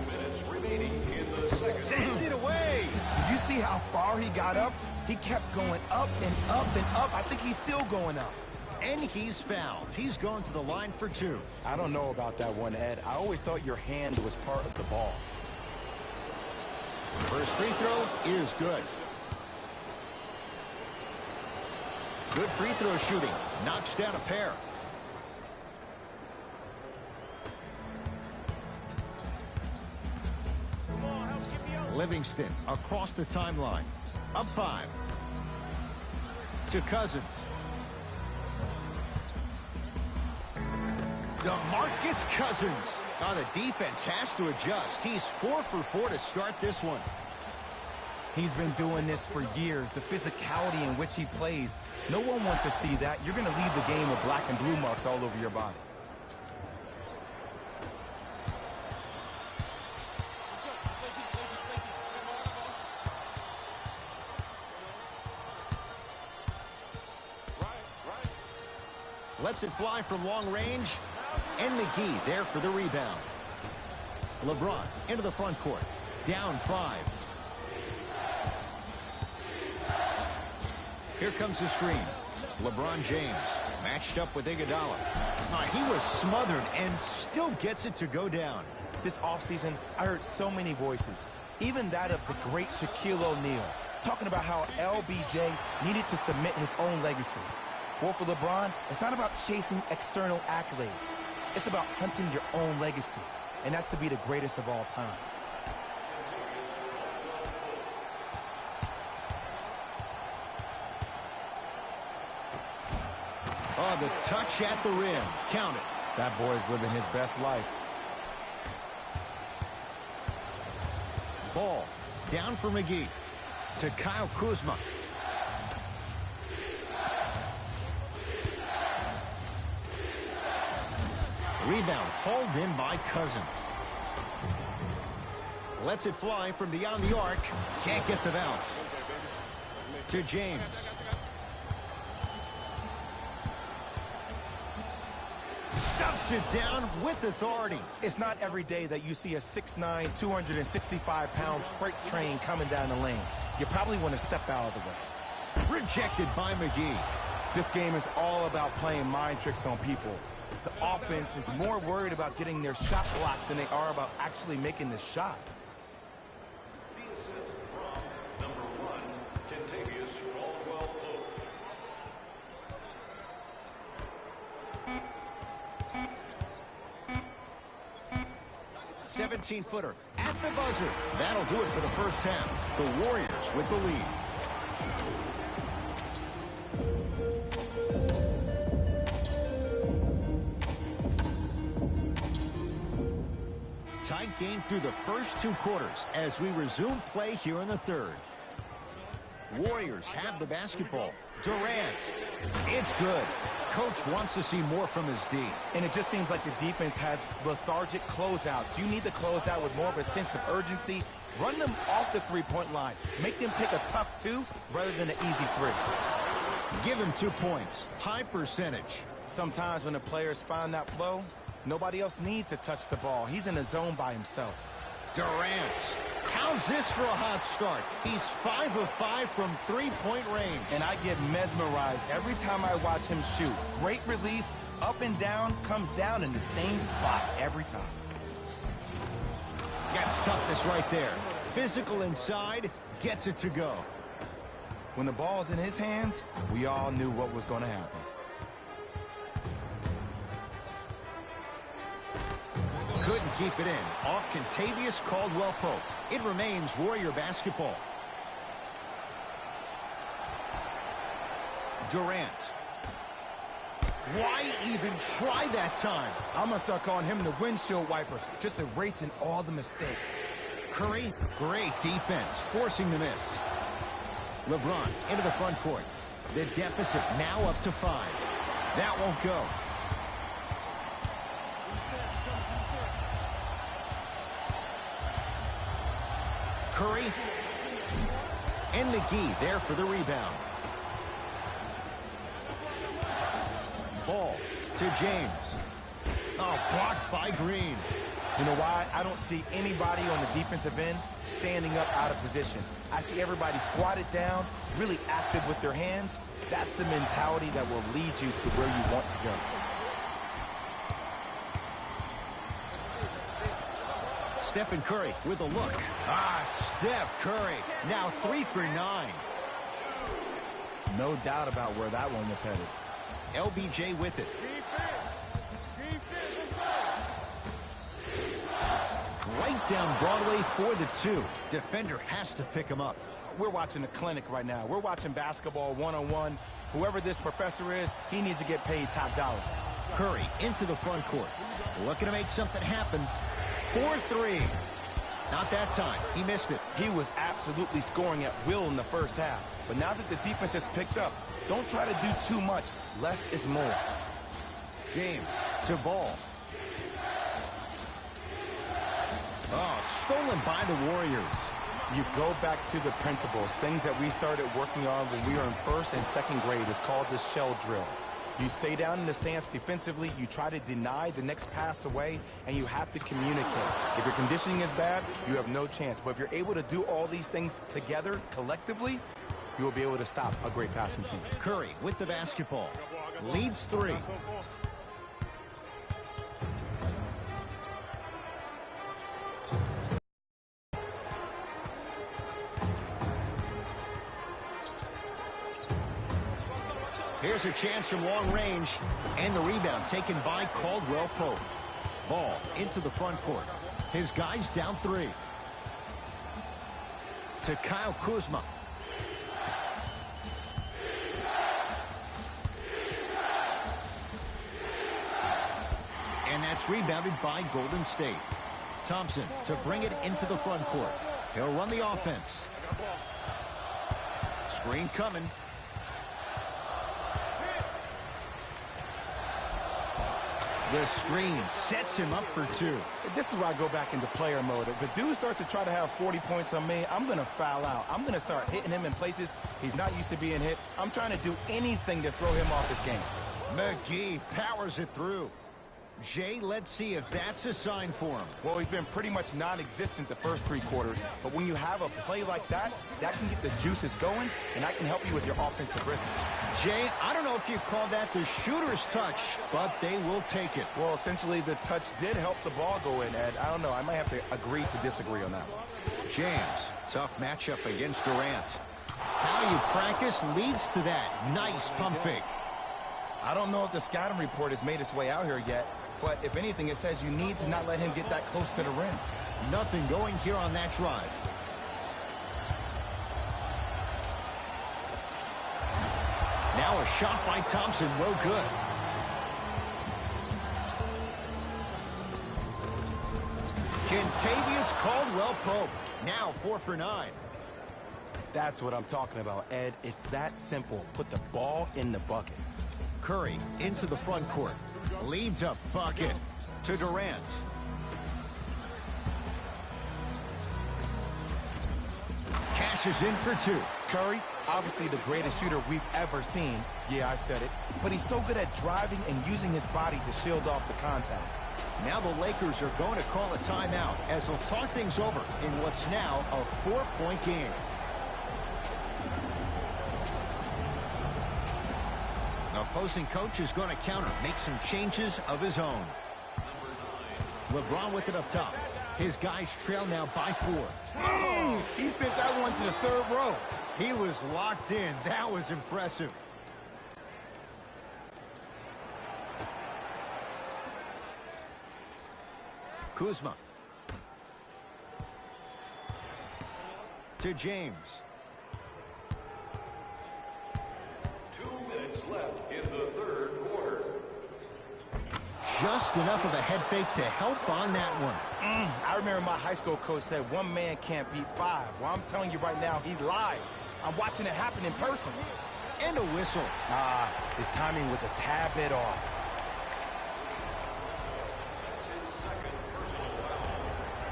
2 minutes remaining in the second. Send it away. Did you see how far he got up? He kept going up and up and up. I think he's still going up. And he's fouled. He's going to the line for 2. I don't know about that one, Ed. I always thought your hand was part of the ball. First free throw is good. Good free throw shooting. Knocks down a pair. Livingston across the timeline. Up 5. To Cousins. DeMarcus Cousins. Now the defense has to adjust. He's 4 for 4 to start this one. He's been doing this for years. The physicality in which he plays. No one wants to see that. You're going to leave the game with black and blue marks all over your body. Lets it fly from long range. And McGee there for the rebound. LeBron into the front court. Down 5. Here comes the screen. LeBron James matched up with Iguodala. He was smothered and still gets it to go down. This offseason, I heard so many voices, even that of the great Shaquille O'Neal, talking about how LBJ needed to submit his own legacy. Well, for LeBron, it's not about chasing external accolades. It's about hunting your own legacy, and that's to be the greatest of all time. Oh, the touch at the rim. Count it. That boy's living his best life. Ball down for McGee. To Kyle Kuzma. Rebound hauled in by Cousins. Lets it fly from beyond the arc. Can't get the bounce. To James. Stuffs it down with authority. It's not every day that you see a 6'9", 265-pound freight train coming down the lane. You probably want to step out of the way. Rejected by McGee. This game is all about playing mind tricks on people. The offense is more worried about getting their shot blocked than they are about actually making the shot. The assist from number 1, Kentavious Caldwell-Pope. 17-footer at the buzzer. That'll do it for the first half. The Warriors with the lead. Tight game through the first 2 quarters as we resume play here in the third. Warriors have the basketball. Durant. It's good. Coach wants to see more from his D. And it just seems like the defense has lethargic closeouts. You need to close out with more of a sense of urgency. Run them off the three-point line. Make them take a tough two rather than an easy three. Give him 2 points. High percentage. Sometimes when the players find that flow, nobody else needs to touch the ball. He's in a zone by himself. Durant. How's this for a hot start? He's 5 of 5 from three-point range. And I get mesmerized every time I watch him shoot. Great release, up and down, comes down in the same spot every time. Gets toughness right there. Physical inside, gets it to go. When the ball's in his hands, we all knew what was going to happen. Couldn't keep it in. Off Kentavious Caldwell-Pope. It remains Warrior basketball. Durant. Why even try that time? I'm going to start calling him the windshield wiper, just erasing all the mistakes. Curry, great defense, forcing the miss. LeBron into the front court. The deficit now up to 5. That won't go. Curry. And McGee there for the rebound. Ball to James. Oh, blocked by Green. You know why? I don't see anybody on the defensive end standing up out of position. I see everybody squatted down, really active with their hands. That's the mentality that will lead you to where you want to go. Stephen Curry with a look. Steph Curry. Now 3 for 9. No doubt about where that one was headed. LBJ with it. Right down Broadway for the 2. Defender has to pick him up. We're watching a clinic right now. We're watching basketball one-on-one. Whoever this professor is, he needs to get paid top dollar. Curry into the front court. Looking to make something happen. 4-3. Not that time. He missed it. He was absolutely scoring at will in the first half. But now that the defense has picked up, don't try to do too much. Less is more. James to Ball. Oh, stolen by the Warriors. You go back to the principles, things that we started working on when we were in first and second grade. It's called the shell drill. You stay down in the stance defensively, you try to deny the next pass away, and you have to communicate. If your conditioning is bad, you have no chance. But if you're able to do all these things together, collectively, you will be able to stop a great passing team. Curry with the basketball. Leads 3. Here's a chance from long range. And the rebound taken by Caldwell-Pope. Ball into the front court. His guys down 3. To Kyle Kuzma. And that's rebounded by Golden State. Thompson to bring it into the front court. He'll run the offense. Screen coming. The screen sets him up for 2. This is where I go back into player mode. If a dude starts to try to have 40 points on me, I'm going to foul out. I'm going to start hitting him in places he's not used to being hit. I'm trying to do anything to throw him off his game. McGee powers it through. Jay, let's see if that's a sign for him. Well, he's been pretty much non-existent the first 3 quarters, but when you have a play like that, that can get the juices going, and that can help you with your offensive rhythm. Jay, I don't know if you call that the shooter's touch, but they will take it. Well, essentially, the touch did help the ball go in, Ed. I don't know. I might have to agree to disagree on that one. James, tough matchup against Durant. How you practice leads to that. Nice pump fake. I don't know if the scouting report has made its way out here yet, but if anything, it says you need to not let him get that close to the rim. Nothing going here on that drive. Now a shot by Thompson, no good. Kentavious Caldwell-Pope, now 4 for 9. That's what I'm talking about, Ed. It's that simple. Put the ball in the bucket. Curry into the front court. Leads a bucket to Durant. Cashes in for two. Curry, obviously the greatest shooter we've ever seen. Yeah, I said it. But he's so good at driving and using his body to shield off the contact. Now the Lakers are going to call a timeout as they'll talk things over in what's now a 4-point game. The opposing coach is going to counter, make some changes of his own. LeBron with it up top. His guys trail now by 4. He sent that one to the third row. He was locked in. That was impressive. Kuzma. To James. 2 minutes left in the third quarter. Just enough of a head fake to help on that one. I remember my high school coach said one man can't beat 5. Well, I'm telling you right now, he lied. I'm watching it happen in person. And a whistle. His timing was a tad bit off. That's his second personal foul.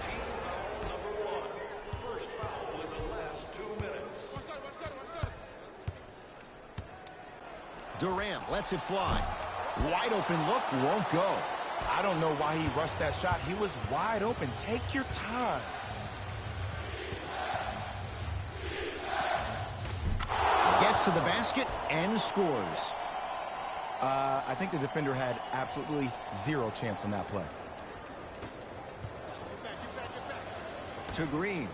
Team foul number 1. First foul in the last 2 minutes. Durant lets it fly. Wide open look, won't go. I don't know why he rushed that shot. He was wide open. Take your time. Gets to the basket and scores. I think the defender had absolutely zero chance on that play. To Green.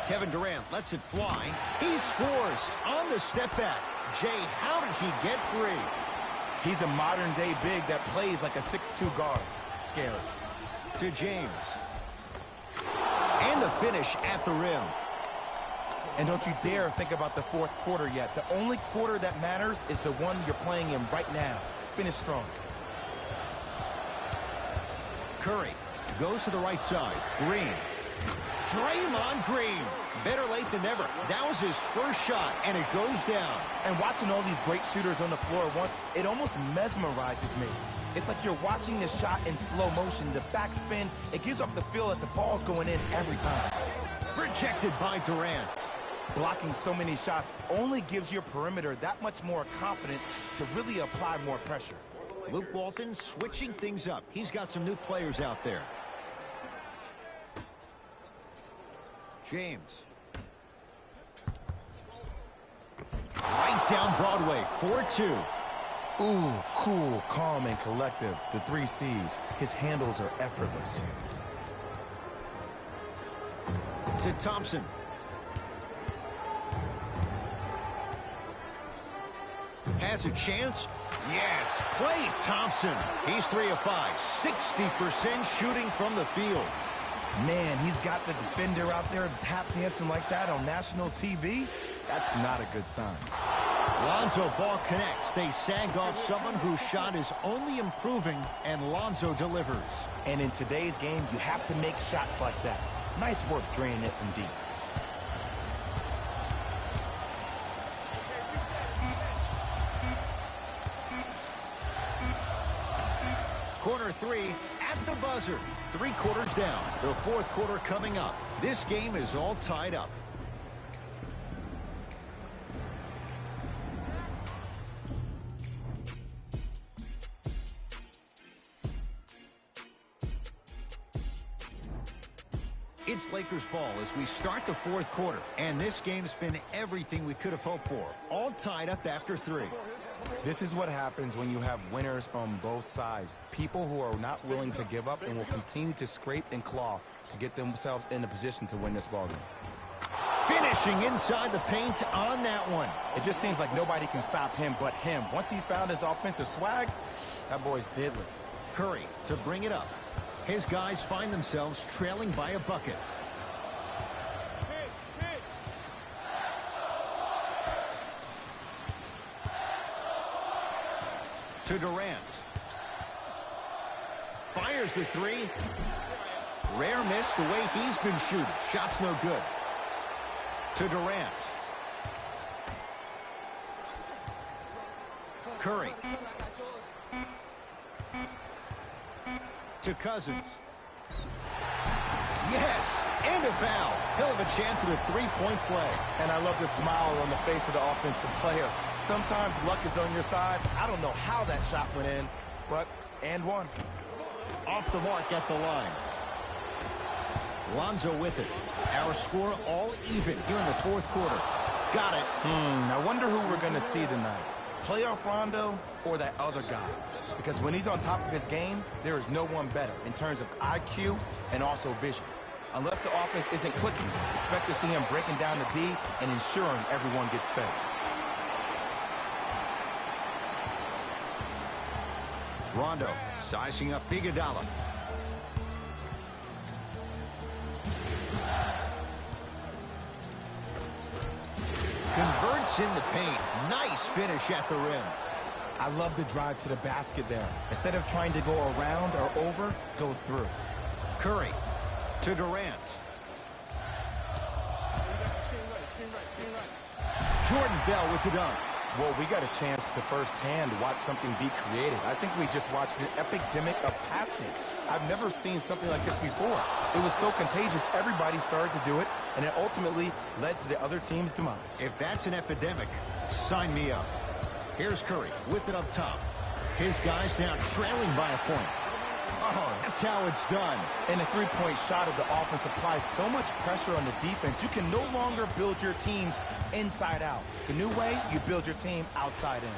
Kevin Durant lets it fly. He scores on the step back. Jay, how did he get free? He's a modern-day big that plays like a 6'2 guard. Scary. To James. And the finish at the rim. And don't you dare think about the fourth quarter yet. The only quarter that matters is the one you're playing in right now. Finish strong. Curry goes to the right side. Green. Draymond Green. Better late than never. That was his first shot, and it goes down. And watching all these great shooters on the floor at once, it almost mesmerizes me. It's like you're watching the shot in slow motion. The backspin, it gives off the feel that the ball's going in every time. Rejected by Durant. Blocking so many shots only gives your perimeter that much more confidence to really apply more pressure. Luke Walton switching things up. He's got some new players out there. James. Right down Broadway, 4-2. Ooh, cool, calm, and collective. The 3 C's. His handles are effortless. To Thompson. Has a chance? Yes, Klay Thompson. He's 3 of 5, 60% shooting from the field. Man, he's got the defender out there tap dancing like that on national TV. That's not a good sign. Lonzo Ball connects. They sag off someone whose shot is only improving, and Lonzo delivers. And in today's game, you have to make shots like that. Nice work draining it from deep. Corner 3 at the buzzer. 3 quarters down. The fourth quarter coming up. This game is all tied up. It's Lakers ball as we start the fourth quarter. And this game's been everything we could have hoped for. All tied up after 3. This is what happens when you have winners on both sides. People who are not willing to give up and will continue to scrape and claw to get themselves in a position to win this ballgame. Finishing inside the paint on that one. It just seems like nobody can stop him but him. Once he's found his offensive swag, that boy's deadly. Curry to bring it up. His guys find themselves trailing by a bucket. To Durant. Fires the 3. Rare miss the way he's been shooting. Shot's no good. To Durant. Curry. To Cousins. Yes, and a foul. He'll have a chance at a three-point play. And I love the smile on the face of the offensive player. Sometimes luck is on your side. I don't know how that shot went in, but and one. Off the mark at the line. Lonzo with it. Our score all even here in the fourth quarter. Got it. I wonder who we're going to see tonight. Playoff Rondo or that other guy? Because when he's on top of his game, there is no one better in terms of IQ and also vision. Unless the offense isn't clicking, expect to see him breaking down the D and ensuring everyone gets fed. Rondo sizing up Iguodala. Converts in the paint. Nice finish at the rim. I love the drive to the basket there. Instead of trying to go around or over, go through. Curry to Durant. Jordan Bell with the dunk. Well, we got a chance to firsthand watch something be created. I think we just watched an epidemic of passing. I've never seen something like this before. It was so contagious, everybody started to do it, and it ultimately led to the other team's demise. If that's an epidemic, sign me up. Here's Curry with it up top. His guys now trailing by a point. Oh, that's how it's done. And a three-point shot of the offense applies so much pressure on the defense, you can no longer build your teams inside out. The new way, you build your team outside in.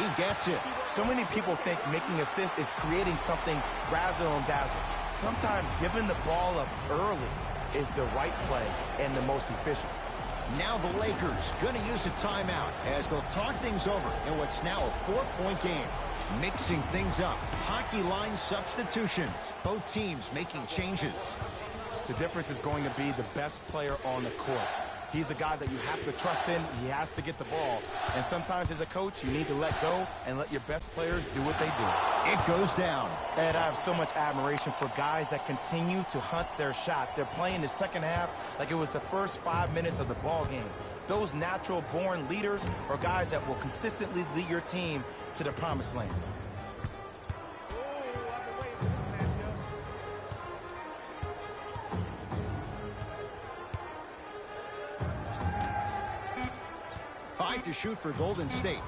He gets it. So many people think making assists is creating something razzle and dazzle. Sometimes giving the ball up early is the right play and the most efficient. Now the Lakers going to use a timeout as they'll talk things over in what's now a 4-point game. Mixing things up. Hockey line substitutions. Both teams making changes. The difference is going to be the best player on the court. He's a guy that you have to trust in. He has to get the ball. And sometimes as a coach, you need to let go and let your best players do what they do. It goes down. And I have so much admiration for guys that continue to hunt their shot. They're playing the second half like it was the first 5 minutes of the ball game. Those natural-born leaders are guys that will consistently lead your team to the promised land. To shoot for Golden State.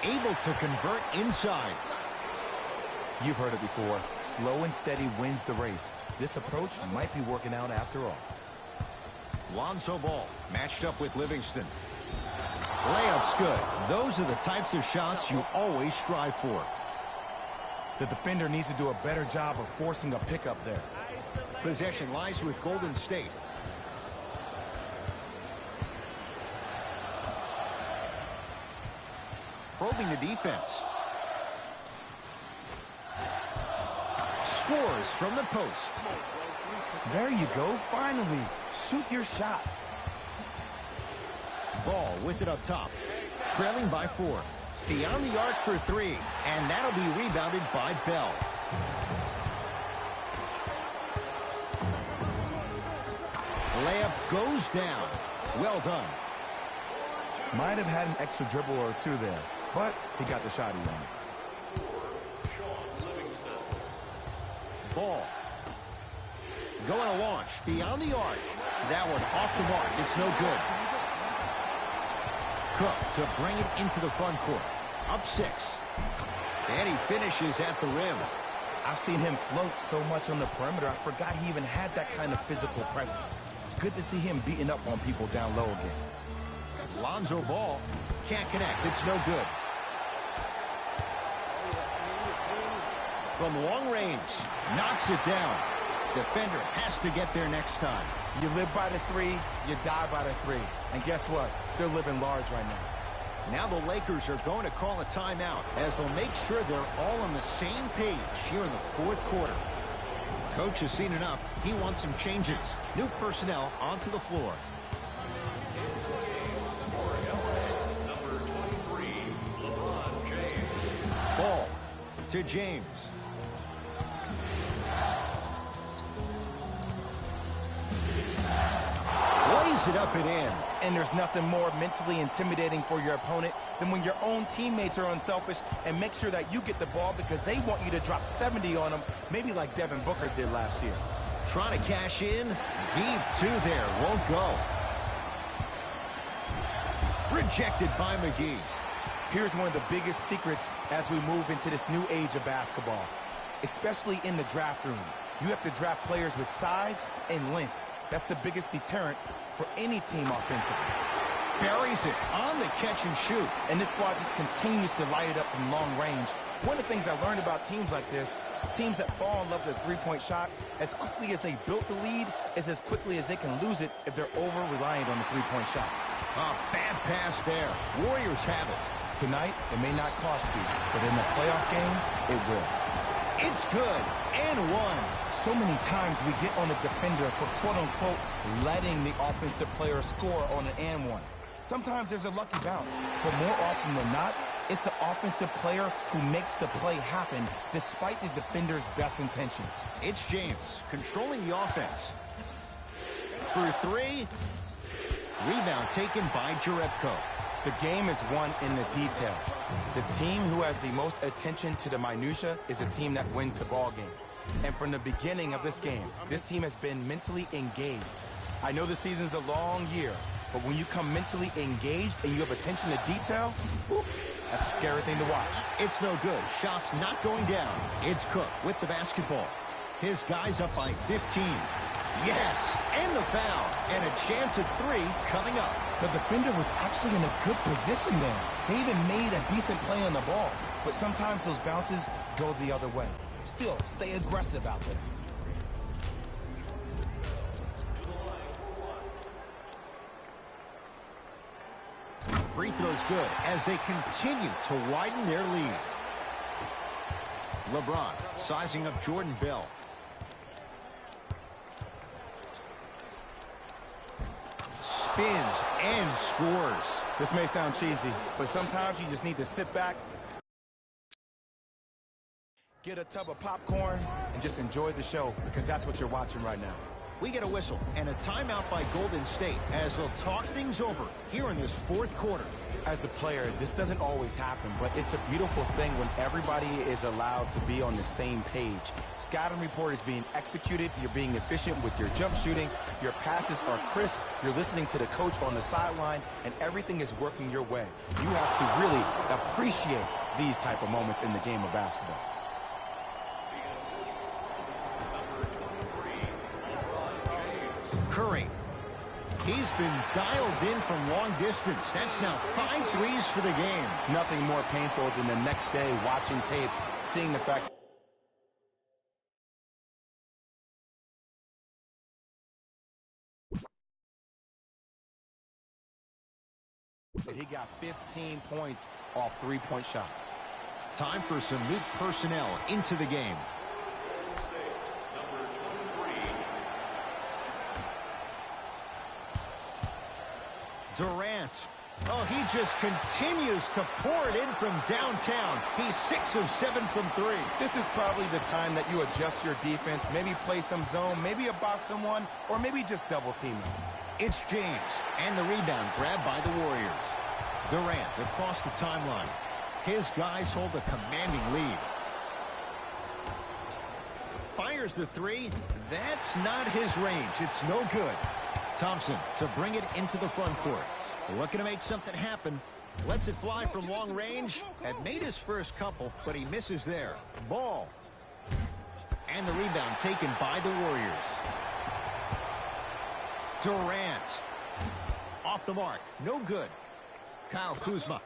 Able to convert inside. You've heard it before. Slow and steady wins the race. This approach might be working out after all. Lonzo Ball matched up with Livingston. Layup's good. Those are the types of shots you always strive for. The defender needs to do a better job of forcing a pickup there. Possession lies with Golden State. Probing the defense. Scores from the post. There you go. Finally, shoot your shot. Ball with it up top. Trailing by 4. Beyond the arc for 3. And that'll be rebounded by Bell. Layup goes down. Well done. Might have had an extra dribble or two there, but he got the shot he wanted. Ball. Going to launch beyond the arc. That one off the mark. It's no good. Cook to bring it into the front court. Up 6. And he finishes at the rim. I've seen him float so much on the perimeter, I forgot he even had that kind of physical presence. Good to see him beating up on people down low again. Lonzo Ball can't connect. It's no good. From long range, knocks it down. Defender has to get there next time. You live by the 3, you die by the 3. And guess what? They're living large right now. Now the Lakers are going to call a timeout as they'll make sure they're all on the same page here in the fourth quarter. Coach has seen enough. He wants some changes. New personnel onto the floor. Number 23, LeBron James. to James. Lays it up and in. And there's nothing more mentally intimidating for your opponent than when your own teammates are unselfish and make sure that you get the ball because they want you to drop 70 on them, maybe like Devin Booker did last year. Trying to cash in. Deep two there. Won't go. Rejected by McGee. Here's one of the biggest secrets as we move into this new age of basketball, especially in the draft room. You have to draft players with size and length. That's the biggest deterrent for any team offensively. Buries it on the catch and shoot. And this squad just continues to light it up from long range. One of the things I learned about teams like this, teams that fall in love with a three-point shot, as quickly as they built the lead, is as quickly as they can lose it if they're over-reliant on the three-point shot. A bad pass there. Warriors have it. Tonight, it may not cost you, but in the playoff game, it will. It's good. And one. So many times we get on the defender for quote-unquote letting the offensive player score on an and one. Sometimes there's a lucky bounce, but more often than not, it's the offensive player who makes the play happen despite the defender's best intentions. It's James controlling the offense. For three. Rebound taken by Jerebko. The game is won in the details. The team who has the most attention to the minutia is a team that wins the ball game. And from the beginning of this game, this team has been mentally engaged. I know the season's a long year, but when you come mentally engaged and you have attention to detail, whoop, that's a scary thing to watch. It's no good. Shots not going down. It's Cook with the basketball. His guys up by 15. Yes, and the foul. And a chance at three coming up. The defender was actually in a good position there. They even made a decent play on the ball. But sometimes those bounces go the other way. Still, stay aggressive out there. Free throw's good as they continue to widen their lead. LeBron sizing up Jordan Bell. Spins and scores. This may sound cheesy, but sometimes you just need to sit back, get a tub of popcorn, and just enjoy the show because that's what you're watching right now. We get a whistle and a timeout by Golden State as they'll talk things over here in this fourth quarter. As a player, this doesn't always happen, but it's a beautiful thing when everybody is allowed to be on the same page. Scouting report is being executed, you're being efficient with your jump shooting, your passes are crisp, you're listening to the coach on the sideline, and everything is working your way. You have to really appreciate these type of moments in the game of basketball. Curry. He's been dialed in from long distance. That's now 5 threes for the game. Nothing more painful than the next day watching tape, seeing the fact that he got 15 points off three-point shots. Time for some new personnel into the game. Durant. Oh, he just continues to pour it in from downtown. He's 6 of 7 from 3. This is probably the time that you adjust your defense, maybe play some zone, maybe a box someone, or maybe just double team them. It's James, and the rebound grabbed by the Warriors. Durant across the timeline. His guys hold a commanding lead. Fires the three. That's not his range. It's no good. Thompson to bring it into the front court. Looking to make something happen. Lets it fly from long range. Had made his first couple, but he misses there. Ball. And the rebound taken by the Warriors. Durant. Off the mark. No good. Kyle Kuzma.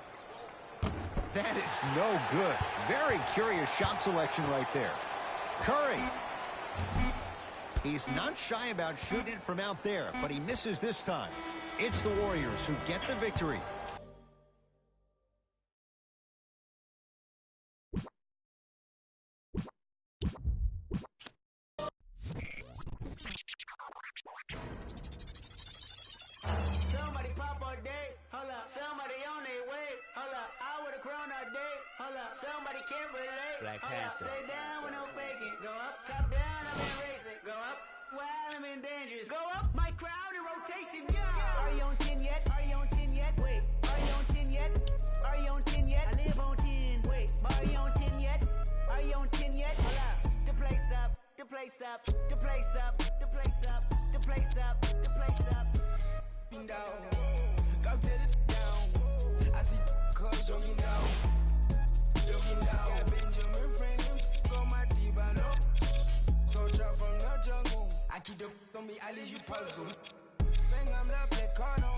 That is no good. Very curious shot selection right there. Curry. He's not shy about shooting it from out there, but he misses this time. It's the Warriors who get the victory. Somebody pop all day. Hold up, somebody on their way. Hold up, I would've grown all day. Hold up, somebody can't relate. Black Hold up, Panther. stay down with no faking. Go up, top down, I'm in racing. Go up, while I'm in dangerous. Go up, my crowd in rotation, yeah. Are you on 10 yet? Are you on 10 yet? Wait, are you on 10 yet? Are you on 10 yet? I live on 10. Wait, are you on 10 yet? Are you on 10 yet? Hold up, the place up, the place up, the place up, the place up, the place up, the place up. Down, come to the down. I see cuz jogging down. Got Benjamin Franklin on my T-Bano. Soldier from the jungle. I keep the on me, I leave you puzzle. Bang, I'm the play corner.